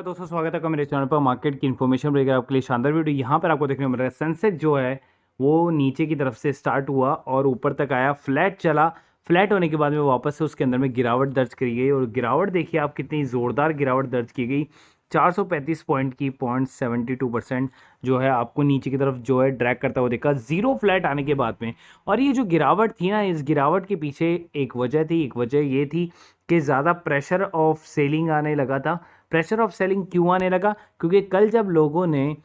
दोस्तों स्वागत है आपका मेरे चैनल पर। मार्केट की इन्फॉर्मेशन वगैरह आपके लिए शानदार वीडियो यहाँ पर आपको देखने को मिल रहा है। सेंसेक्स जो है वो नीचे की तरफ से स्टार्ट हुआ और ऊपर तक आया, फ्लैट चला। फ्लैट होने के बाद में वापस से उसके अंदर में गिरावट दर्ज करी गई और गिरावट देखिए आप, कितनी ज़ोरदार गिरावट दर्ज की गई। 435 पॉइंट की 0.72% जो है आपको नीचे की तरफ जो है ड्रैग करता हुआ देखा, जीरो फ्लैट आने के बाद में। और ये जो गिरावट थी ना, इस गिरावट के पीछे एक वजह थी। एक वजह ये थी कि ज़्यादा प्रेशर ऑफ सेलिंग आने लगा था। प्रेशर ऑफ सेलिंग क्यों आने लगा? क्योंकि कल जब लोगों ने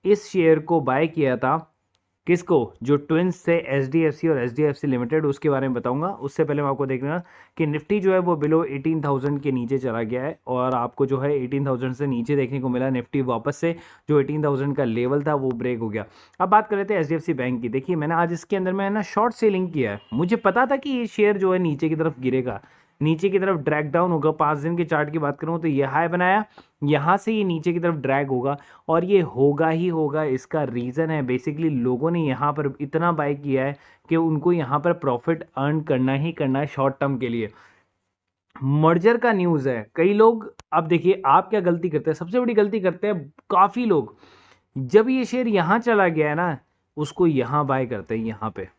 इस शेयर को बाय किया था, किसको, जो ट्विंस थे एचडीएफसी और एचडीएफसी लिमिटेड, उसके बारे में बताऊंगा। उससे पहले मैं आपको देखना कि निफ्टी जो है वो बिलो 18,000 के नीचे चला गया है और आपको जो है 18,000 से नीचे देखने को मिला। निफ्टी वापस से जो 18,000 का लेवल था वो ब्रेक हो गया। अब बात कर लेते हैं एचडीएफसी बैंक की। देखिए मैंने आज इसके अंदर में ना शॉर्ट सेलिंग किया है। मुझे पता था कि ये शेयर जो है नीचे की तरफ गिरेगा, नीचे की तरफ ड्रैग डाउन होगा। 5 दिन के चार्ट की बात करूं तो ये हाई बनाया, यहाँ से ये नीचे की तरफ ड्रैग होगा और ये होगा ही होगा। इसका रीज़न है बेसिकली लोगों ने यहाँ पर इतना बाय किया है कि उनको यहाँ पर प्रॉफिट अर्न करना ही करना है शॉर्ट टर्म के लिए। मर्जर का न्यूज़ है, कई लोग, अब देखिए आप क्या गलती करते हैं, सबसे बड़ी गलती करते हैं काफ़ी लोग। जब ये शेयर यहाँ चला गया है ना, उसको यहाँ बाय करते हैं।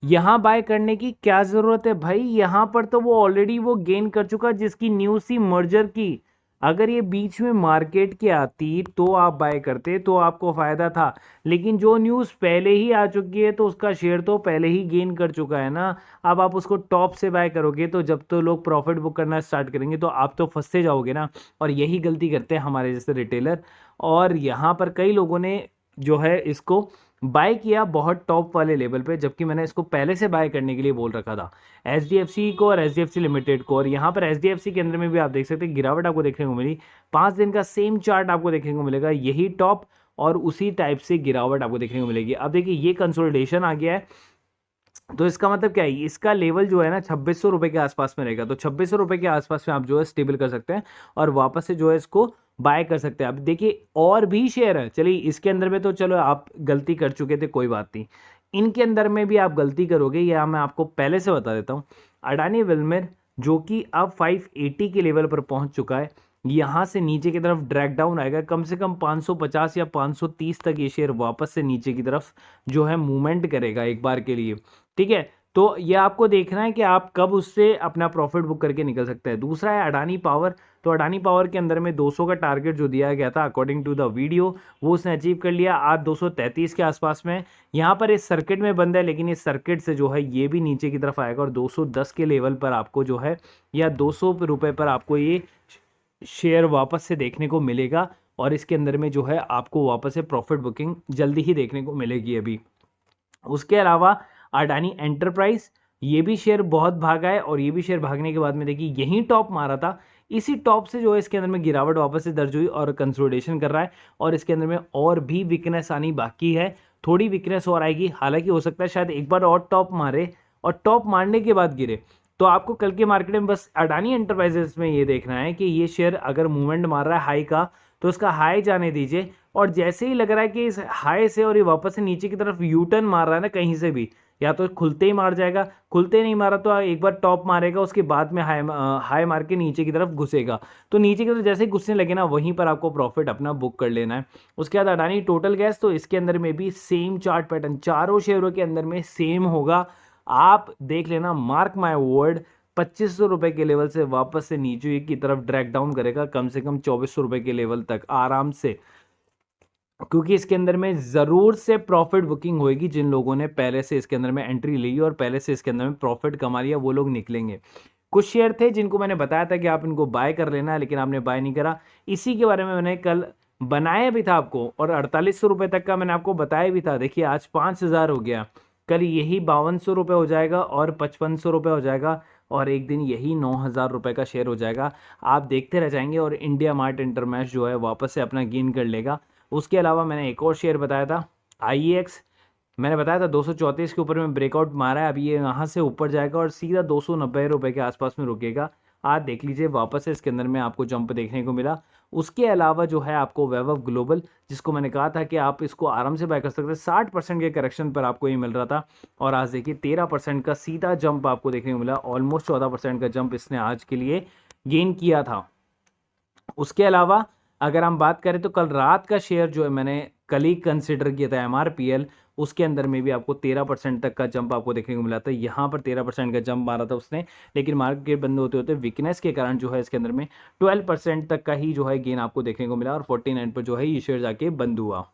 यहाँ बाय करने की क्या जरूरत है भाई? यहाँ पर तो वो ऑलरेडी वो गेन कर चुका, जिसकी न्यूज़ थी मर्जर की। अगर ये बीच में मार्केट की आती तो आप बाय करते तो आपको फायदा था, लेकिन जो न्यूज़ पहले ही आ चुकी है तो उसका शेयर तो पहले ही गेन कर चुका है ना। अब आप उसको टॉप से बाय करोगे तो जब तो लोग प्रॉफिट बुक करना स्टार्ट करेंगे तो आप तो फंसते जाओगे ना। और यही गलती करते हैं हमारे जैसे रिटेलर। और यहाँ पर कई लोगों ने जो है इसको बाय किया बहुत टॉप वाले लेवल पे, जबकि मैंने इसको पहले से बाय करने के लिए बोल रखा था एचडीएफसी को और एचडीएफसी लिमिटेड को। और यहाँ पर एचडीएफसी के अंदर में भी आप देख सकते हैं गिरावट आपको देखने को मिली। 5 दिन का सेम चार्ट आपको देखने को मिलेगा, यही टॉप और उसी टाइप से गिरावट आपको देखने को मिलेगी। अब देखिए ये कंसोलिडेशन आ गया है, तो इसका मतलब क्या है, इसका लेवल जो है ना 2600 रुपये के आसपास में रहेगा। तो 2600 रुपये के आसपास में आप जो है स्टेबल कर सकते हैं और वापस से जो है इसको बाय कर सकते हैं। अब देखिए और भी शेयर है, चलिए इसके अंदर में तो चलो आप गलती कर चुके थे, कोई बात नहीं, इनके अंदर में भी आप गलती करोगे, या मैं आपको पहले से बता देता हूँ। अडानी विल्मर जो कि अब 580 के लेवल पर पहुंच चुका है, यहाँ से नीचे की तरफ ड्रैग डाउन आएगा। कम से कम 550 या 530 तक ये शेयर वापस से नीचे की तरफ जो है मूवमेंट करेगा एक बार के लिए। ठीक है, तो ये आपको देखना है कि आप कब उससे अपना प्रॉफिट बुक करके निकल सकते हैं। दूसरा है अडानी पावर। तो अडानी पावर के अंदर में 200 का टारगेट जो दिया गया था अकॉर्डिंग टू द वीडियो, वो उसने अचीव कर लिया। आज 233 के आसपास में यहाँ पर इस सर्किट में बंद है, लेकिन इस सर्किट से जो है ये भी नीचे की तरफ आएगा और 210 के लेवल पर आपको जो है, या 200 रुपये पर आपको ये शेयर वापस से देखने को मिलेगा। और इसके अंदर में जो है आपको वापस से प्रॉफिट बुकिंग जल्दी ही देखने को मिलेगी अभी। उसके अलावा अडानी एंटरप्राइज, ये भी शेयर बहुत भागा है और ये भी शेयर भागने के बाद में देखिए यही टॉप मारा था। इसी टॉप से जो है इसके अंदर में गिरावट वापस से दर्ज हुई और कंसोलिडेशन कर रहा है। और इसके अंदर में और भी वीकनेस आनी बाकी है, थोड़ी वीकनेस और आएगी। हालांकि हो सकता है शायद एक बार और टॉप मारे और टॉप मारने के बाद गिरे। तो आपको कल के मार्केट में बस अडानी एंटरप्राइजेस में ये देखना है कि ये शेयर अगर मूवमेंट मार रहा है हाई का, तो उसका हाई जाने दीजिए। और जैसे ही लग रहा है कि इस हाई से और ये वापस से नीचे की तरफ यू टर्न मार रहा है ना कहीं से भी, या तो खुलते ही मार जाएगा, खुलते नहीं मारा तो एक बार टॉप मारेगा, उसके बाद में हाई मार के नीचे की तरफ घुसेगा। तो नीचे की तरफ जैसे ही घुसने लगे ना, वहीं पर आपको प्रॉफिट अपना बुक कर लेना है। उसके बाद अडानी टोटल गैस, तो इसके अंदर में भी सेम चार्ट पैटर्न चारों शेयरों के अंदर में सेम होगा। आप देख लेना, मार्क माई वर्ड, 2500 रुपये के लेवल से वापस से नीचे की तरफ ड्रैग डाउन करेगा, कम से कम 2400 रुपये के लेवल तक आराम से। क्योंकि इसके अंदर में ज़रूर से प्रॉफिट बुकिंग होएगी। जिन लोगों ने पहले से इसके अंदर में एंट्री ली और पहले से इसके अंदर में प्रॉफिट कमा लिया, वो लोग निकलेंगे। कुछ शेयर थे जिनको मैंने बताया था कि आप इनको बाय कर लेना, लेकिन आपने बाय नहीं करा। इसी के बारे में मैंने कल बनाया भी था आपको, और 4800 रुपये तक का मैंने आपको बताया भी था। देखिए आज 5000 हो गया, कल यही 5200 रुपये हो जाएगा और 5500 रुपये हो जाएगा, और एक दिन यही 9000 रुपये का शेयर हो जाएगा। आप देखते रह जाएंगे और इंडिया मार्ट इंटरमैश जो है वापस से अपना गेन कर लेगा। उसके अलावा मैंने एक और शेयर बताया था आईएक्स, मैंने बताया था 234 के ऊपर में ब्रेकआउट मारा है। अभी ये यहाँ से ऊपर जाएगा और सीधा 290 रुपये के आसपास में रुकेगा। आज देख लीजिए वापस से इसके अंदर में आपको जंप देखने को मिला। उसके अलावा जो है आपको वैभव ग्लोबल, जिसको मैंने कहा था कि आप इसको आराम से बाय कर सकते हैं, 60% के करेक्शन पर आपको ये मिल रहा था, और आज देखिए 13% का सीधा जंप आपको देखने को मिला। ऑलमोस्ट 14% का जंप इसने आज के लिए गेन किया था। उसके अलावा अगर हम बात करें तो कल रात का शेयर जो है मैंने कल ही कंसिडर किया था एमआरपीएल, उसके अंदर में भी आपको 13% तक का जंप आपको देखने को मिला था। यहाँ पर 13% का जंप मारा था उसने, लेकिन मार्केट बंद होते होते वीकनेस के कारण जो है इसके अंदर में 12% तक का ही जो है गेन आपको देखने को मिला और 49 पर जो है ये शेयर जाके बंद हुआ।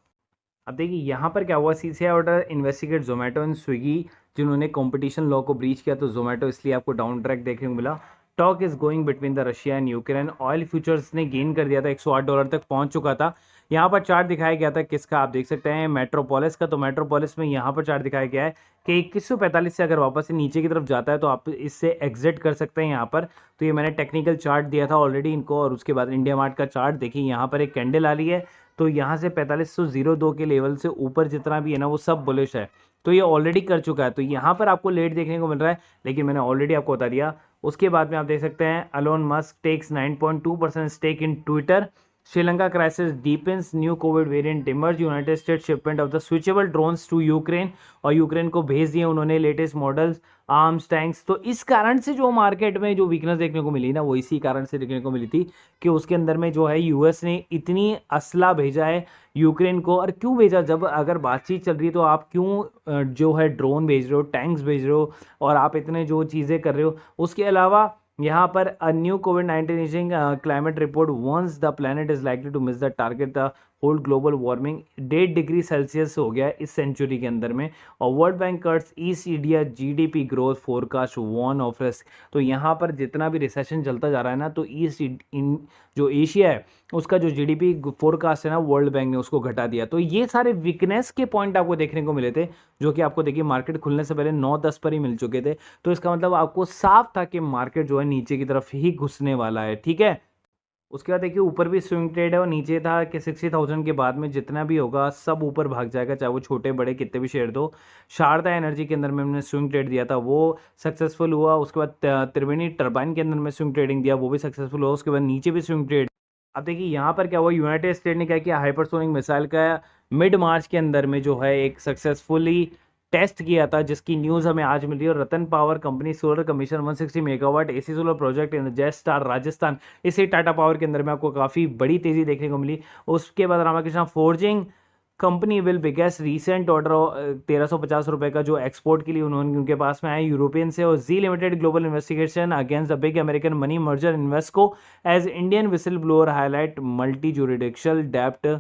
अब देखिए यहाँ पर क्या हुआ, CCI order investigate Zomato and Swiggy जिन्होंने कंपटीशन लॉ को ब्रीच किया, तो जोमेटो इसलिए आपको डाउन ट्रैक देखने को मिला। Talk is going between the Russia and Ukraine, oil futures ने गेन कर दिया था, $108 तक पहुंच चुका था। यहाँ पर चार्ट दिखाया गया था किसका, आप देख सकते हैं मेट्रोपोलिस का। तो मेट्रोपोलिस में यहाँ पर चार्ट दिखाया गया है कि 2145 से अगर वापस से नीचे की तरफ जाता है तो आप इससे एग्जिट कर सकते हैं यहाँ पर। तो ये मैंने टेक्निकल चार्ट दिया था ऑलरेडी इनको। और उसके बाद इंडिया मार्ट का चार्ट देखिए, यहाँ पर एक कैंडल आ रही है, तो यहाँ से 4502 के लेवल से ऊपर जितना भी है ना वो सब बुलिश है, तो ये ऑलरेडी कर चुका है। तो यहाँ पर आपको लेट देखने को मिल रहा है, लेकिन मैंने ऑलरेडी आपको बता दिया। उसके बाद में आप देख सकते हैं Elon Musk takes 9.2% stake in Twitter, Sri Lanka crisis deepens, new Covid variant emerge, United State shipment of the switchable drones to Ukraine, और यूक्रेन को भेज दिए उन्होंने लेटेस्ट मॉडल्स, आर्म्स, टैंक्स। तो इस कारण से जो मार्केट में जो वीकनेस देखने को मिली ना वो इसी कारण से देखने को मिली थी कि उसके अंदर में जो है यूएस ने इतनी असला भेजा है यूक्रेन को। और क्यों भेजा, जब अगर बातचीत चल रही है तो आप क्यों जो है ड्रोन भेज रहे हो, टैंक्स भेज रहे हो, और आप इतने जो चीज़ें कर रहे हो। उसके अलावा यहाँ पर अ न्यू कोविड-19 easing climate report warns the planet is likely to miss the target the hold global warming 1.5 degree Celsius हो गया है इस सेंचुरी के अंदर में। और World Bank cuts East India GDP growth forecast one of risk. तो यहाँ पर जितना भी रिसेशन चलता जा रहा है ना, तो ईस्ट इन जो एशिया है उसका जो जीडीपी फोरकास्ट है ना, वर्ल्ड बैंक ने उसको घटा दिया। तो ये सारे वीकनेस के पॉइंट आपको देखने को मिले थे, जो कि आपको देखिए मार्केट खुलने से पहले 9-10 पर ही मिल चुके थे। तो इसका मतलब आपको साफ था कि मार्केट जो है नीचे की तरफ ही घुसने वाला है, ठीक है। उसके बाद देखिए ऊपर भी स्विंग ट्रेड है और नीचे था कि 60,000 के बाद में जितना भी होगा सब ऊपर भाग जाएगा, चाहे वो छोटे बड़े कितने भी शेयर दो। शारदा एनर्जी के अंदर में हमने स्विंग ट्रेड दिया था, वो सक्सेसफुल हुआ। उसके बाद त्रिवेणी टर्बाइन के अंदर में स्विंग ट्रेडिंग दिया, वो भी सक्सेसफुल हुआ। उसके बाद नीचे भी स्विंग ट्रेड। अब देखिए यहाँ पर क्या हुआ, यूनाइटेड स्टेट ने क्या किया, हाइपरसोनिक मिसाइल का मिड मार्च के अंदर में जो है एक सक्सेसफुली टेस्ट किया था, जिसकी न्यूज़ हमें आज मिली। और Ratan power company solar commission 160 megawatt AC solar project in जय स्टार राजस्थान, इसे टाटा पावर के अंदर में आपको काफ़ी बड़ी तेज़ी देखने को मिली। उसके बाद Ramakrishna forging company will biggest recent order 1350 रुपये का जो एक्सपोर्ट के लिए उन्होंने उनके पास में आया यूरोपियन से। और G limited global investigation against the big American money merger Invesco as Indian whistle blower highlight multi jurisdictional डेप्ट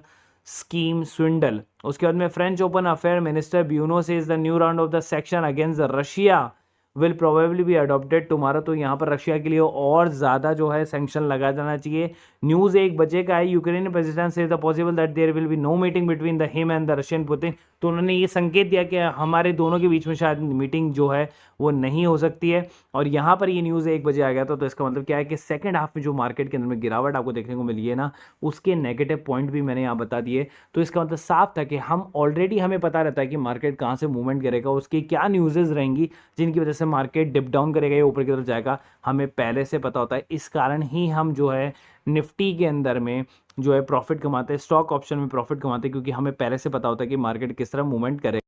स्कीम स्विंडल। उसके बाद में French open affair minister Bueno says the new round of the section against Russia will probably be adopted tomorrow. तो यहाँ पर Russia के लिए और ज़्यादा जो है सैंक्शन लगा जाना चाहिए। न्यूज़ 1 बजे का है, Ukraine president says the possible that there will be no meeting between the him and the Russian Putin. तो उन्होंने ये संकेत दिया कि हमारे दोनों के बीच में शायद मीटिंग जो है वो नहीं हो सकती है। और यहाँ पर ये न्यूज़ 1 बजे आ गया था, तो इसका मतलब क्या है कि सेकंड हाफ में जो मार्केट के अंदर में गिरावट आपको देखने को मिली है ना, उसके नेगेटिव पॉइंट भी मैंने यहाँ बता दिए। तो इसका मतलब साफ था कि हम ऑलरेडी हमें पता रहता है कि मार्केट कहाँ से मूवमेंट करेगा, उसकी क्या न्यूज़ेज रहेंगी जिनकी वजह से मार्केट डिप डाउन करेगा या ऊपर की तरफ जाएगा, हमें पहले से पता होता है। इस कारण ही हम जो है निफ्टी के अंदर में जो है प्रॉफिट कमाते हैं, स्टॉक ऑप्शन में प्रॉफिट कमाते हैं, क्योंकि हमें पहले से पता होता है कि मार्केट किस तरह मूवमेंट करे।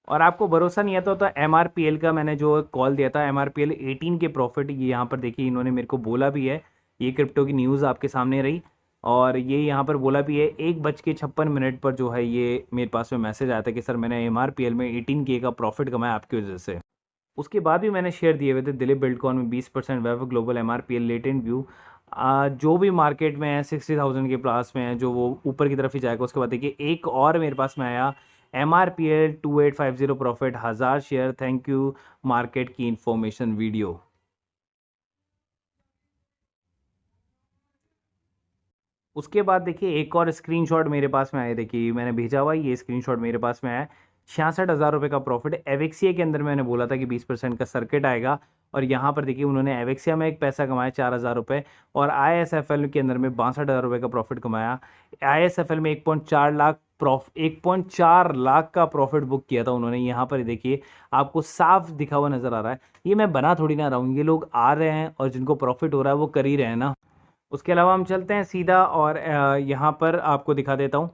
और आपको भरोसा नहीं आता तो एमआरपीएल का मैंने जो कॉल दिया था, एमआरपीएल 18 के प्रॉफिट, ये यहाँ पर देखिए इन्होंने मेरे को बोला भी है, ये क्रिप्टो की न्यूज़ आपके सामने रही। और ये यहाँ पर बोला भी है 1:56 पर जो है ये मेरे पास में मैसेज आया था कि सर मैंने एमआरपीएल में 18K का प्रॉफिट कमाया आपकी वजह से। उसके बाद भी मैंने शेयर दिए हुए थे दिलीप बिल्डकॉन में 20%, wave global, MRPL, latent view. जो भी मार्केट में है 60,000 के पास में है जो वो ऊपर की तरफ ही जाएगा। उसके बाद देखिए एक और मेरे पास में आया MRPL 2850 profit 1000 share. Thank you market की इंफॉर्मेशन वीडियो। उसके बाद देखिए एक और स्क्रीनशॉट मेरे पास में आया, देखिए मैंने भेजा हुआ ये स्क्रीनशॉट मेरे पास में आया, 66,000 रुपये का प्रॉफिट। एवेक्सिया के अंदर मैंने बोला था कि 20% का सर्किट आएगा, और यहाँ पर देखिए उन्होंने एवेक्सिया में एक पैसा कमाया 4,000 रुपये, और आईएसएफएल के अंदर में 62,000 रुपये का प्रॉफिट कमाया। आईएसएफएल में 1.4 लाख 1.4 लाख का प्रॉफिट बुक किया था उन्होंने। यहाँ पर देखिए आपको साफ दिखा हुआ नज़र आ रहा है, ये मैं बना थोड़ी ना रहा हूँ, ये लोग आ रहे हैं और जिनको प्रॉफिट हो रहा है वो कर ही रहे हैं ना। उसके अलावा हम चलते हैं सीधा और यहाँ पर आपको दिखा देता हूँ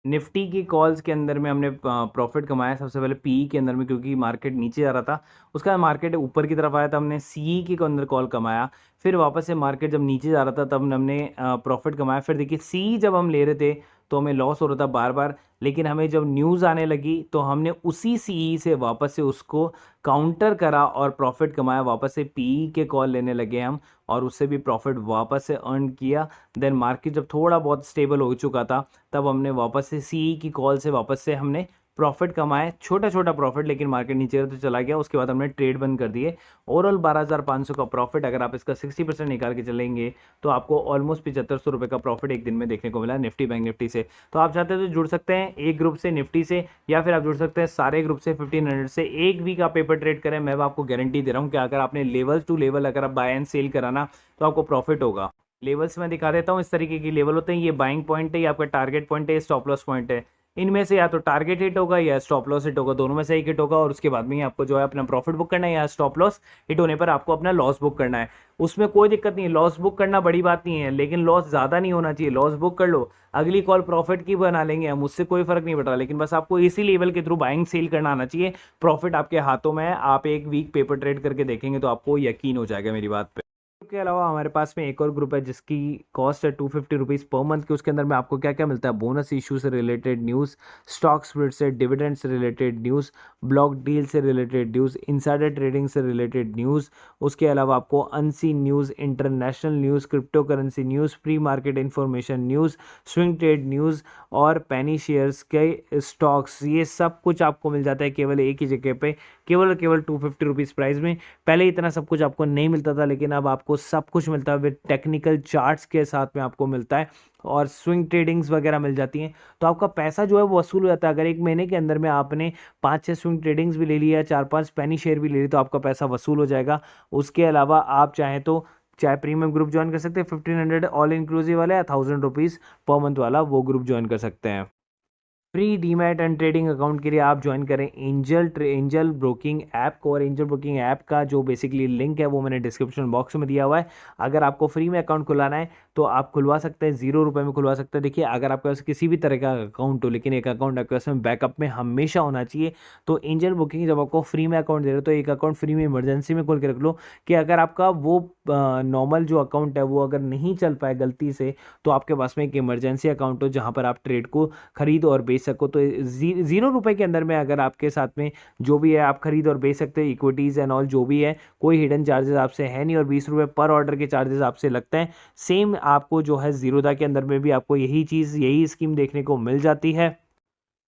निफ्टी की कॉल्स के अंदर में हमने प्रॉफिट कमाया सबसे पहले पीई के अंदर में, क्योंकि मार्केट नीचे जा रहा था। उसका मार्केट ऊपर की तरफ आया था, हमने सीई के अंदर कॉल कमाया फिर वापस से मार्केट जब नीचे जा रहा था तब हमने प्रॉफिट कमाया। फिर देखिए सी जब हम ले रहे थे तो हमें लॉस हो रहा था बार बार, लेकिन हमें जब न्यूज़ आने लगी तो हमने उसी सी से वापस से उसको काउंटर करा और प्रॉफिट कमाया। वापस से पी के कॉल लेने लगे हम और उससे भी प्रॉफिट वापस से अर्न किया। देन मार्केट जब थोड़ा बहुत स्टेबल हो चुका था तब हमने वापस से सी की कॉल से वापस से हमने प्रॉफिट कमाए, छोटा छोटा प्रॉफिट, लेकिन मार्केट नीचे तो चला गया। उसके बाद हमने ट्रेड बंद कर दिए। ओवरऑल 12,500 का प्रॉफिट, अगर आप इसका 60% निकाल के चलेंगे तो आपको ऑलमोस्ट 7500 रुपये का प्रॉफिट एक दिन में देखने को मिला निफ्टी बैंक निफ्टी से। तो आप चाहते हैं तो जुड़ सकते हैं एक ग्रुप से निफ्टी से, या फिर आप जुड़ सकते हैं सारे ग्रुप से 1500 से। एक वीक आप पेपर ट्रेड करें, मैं आपको गारंटी दे रहा हूँ कि अगर आपने लेवल टू लेवल अगर आप बाय एंड सेल कराना तो आपको प्रॉफिट होगा। लेवल्स मैं दिखा देता हूँ, इस तरीके की लेवल होते हैं। ये बाइंग पॉइंट है, ये आपका टारगेट पॉइंट है, स्टॉप लॉस पॉइंट है। इनमें से या तो टारगेट हिट होगा या स्टॉप लॉस हिट होगा, दोनों में से एक हिट होगा और उसके बाद में ही आपको जो है अपना प्रॉफिट बुक करना है, या स्टॉप लॉस हिट होने पर आपको अपना लॉस बुक करना है। उसमें कोई दिक्कत नहीं है, लॉस बुक करना बड़ी बात नहीं है, लेकिन लॉस ज़्यादा नहीं होना चाहिए। लॉस बुक कर लो, अगली कॉल प्रॉफिट की बना लेंगे हम, उससे कोई फर्क नहीं पड़ रहा, लेकिन बस आपको इसी लेवल के थ्रू बाइंग सेल करना आना चाहिए। प्रॉफिट आपके हाथों में है, आप एक वीक पेपर ट्रेड करके देखेंगे तो आपको यकीन हो जाएगा मेरी बात पे। के अलावा हमारे पास में एक और ग्रुप है जिसकी कॉस्ट है 250 रुपीज़ पर मंथ की। उसके अंदर में आपको क्या क्या मिलता है, बोनस इशू से रिलेटेड न्यूज़, स्टॉक स्प्लिट से, डिविडेंड से रिलेटेड न्यूज़, ब्लॉक डील से रिलेटेड न्यूज़, इनसाइडर ट्रेडिंग से रिलेटेड न्यूज़। उसके अलावा आपको unseen news, international news, crypto currency news, pre market information news, swing trade news और पेनी shares के स्टॉक्स, ये सब कुछ आपको मिल जाता है केवल एक ही जगह पे, केवल और केवल 250 रुपीज़ प्राइस में। पहले इतना सब कुछ आपको नहीं मिलता था, लेकिन अब आपको सब कुछ मिलता है विद टेक्निकल चार्ट्स के साथ में आपको मिलता है, और स्विंग ट्रेडिंग्स वगैरह मिल जाती हैं। तो आपका पैसा जो है वो वसूल हो जाता है। अगर एक महीने के अंदर में आपने 5-6 स्विंग ट्रेडिंग्स भी ले लिया, 4-5 पेनी शेयर भी ले ली, तो आपका पैसा वसूल हो जाएगा। उसके अलावा आप चाहें तो चाहे प्रीमियम ग्रुप ज्वाइन कर सकते हैं 1500 ऑल इंक्लूसिव वाला, या 1000 रुपीज़ पर मंथ वाला वो ग्रुप ज्वाइन कर सकते हैं। Free demat and trading account के लिए आप ज्वाइन करें एंजल ब्रोकिंग ऐप को, और एंजल ब्रोकिंग ऐप का जो बेसिकली लिंक है वो मैंने डिस्क्रिप्शन बॉक्स में दिया हुआ है। अगर आपको फ्री में अकाउंट खुलाना है तो आप खुलवा सकते हैं, 0 रुपये में खुलवा सकते हैं। देखिए, अगर आपके पास किसी भी तरह का अकाउंट हो, लेकिन एक अकाउंट आपके पास में बैकअप में हमेशा होना चाहिए। तो एंजल ब्रोकिंग जब आपको फ्री में अकाउंट दे रहे हो तो एक अकाउंट फ्री में इमरजेंसी में खोल के रख लो, कि अगर आपका वो नॉर्मल जो अकाउंट है वो अगर नहीं चल पाए गलती से, तो आपके पास में एक इमरजेंसी अकाउंट हो जहाँ पर आप ट्रेड को खरीद और बेच सको। तो 0 रुपये के अंदर में अगर आपके साथ में जो भी है आप खरीद और बेच सकते हैं, इक्विटीज़ एंड ऑल जो भी है, कोई हिडन चार्जेस आपसे है नहीं, और 20 रुपये पर ऑर्डर के चार्जेस आपसे लगते हैं। सेम आपको जो है जीरोधा के अंदर में भी आपको यही चीज़, यही स्कीम देखने को मिल जाती है।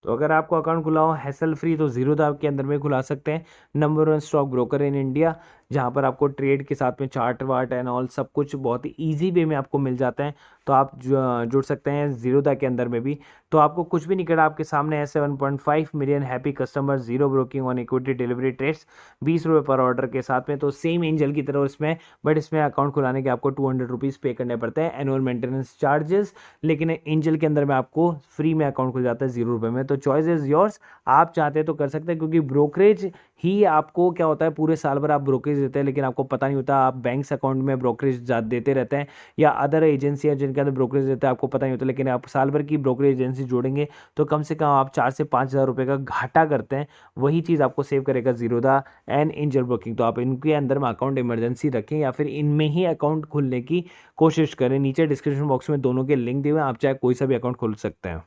तो अगर आपको अकाउंट खुला हो हैसल फ्री तो जीरोधा के अंदर में खुला सकते हैं। Number 1 stock broker in India, जहां पर आपको ट्रेड के साथ में चार्ट वार्ट एंड ऑल सब कुछ बहुत ही ईजी वे में आपको मिल जाता है। तो आप जुड़ सकते हैं जीरोधा के अंदर में भी। तो आपको कुछ भी नहीं करना, आपके सामने है 7.5 million happy customer, zero broking on equity delivery trades, 20 रुपये पर ऑर्डर के साथ में। तो सेम एंजल की तरह इसमें, बट इसमें अकाउंट खुलाने के आपको 200 रुपीज़ पे करने पड़ते हैं एनुअल मेंटेनेंस चार्जेस, लेकिन एंजल के अंदर में आपको फ्री में अकाउंट खुल जाता है 0 रुपये में। तो चॉइस इज़ योर्स, आप चाहते हैं तो कर सकते हैं, क्योंकि ब्रोकरेज ही आपको क्या होता है, पूरे साल भर आप ब्रोकरेज देते हैं लेकिन आपको पता नहीं होता, आप बैंक्स अकाउंट में ब्रोकरेज देते रहते हैं, या अदर एजेंसी जिनके अंदर ब्रोकरेज देते हैं आपको पता नहीं होता, लेकिन आप साल भर की ब्रोकरेज एजेंसी जोड़ेंगे तो कम से कम आप 4 से 5 हज़ार रुपये का घाटा करते हैं। वही चीज़ आपको सेव करेगा जीरोधा एंड एंजल ब्रोकिंग। तो आप इनके अंदर में अकाउंट इमरजेंसी रखें, या फिर इनमें ही अकाउंट खुलने की कोशिश करें। नीचे डिस्क्रिप्शन बॉक्स में दोनों के लिंक दिए हुए हैं, आप चाहे कोई सा भी अकाउंट खोल सकते हैं।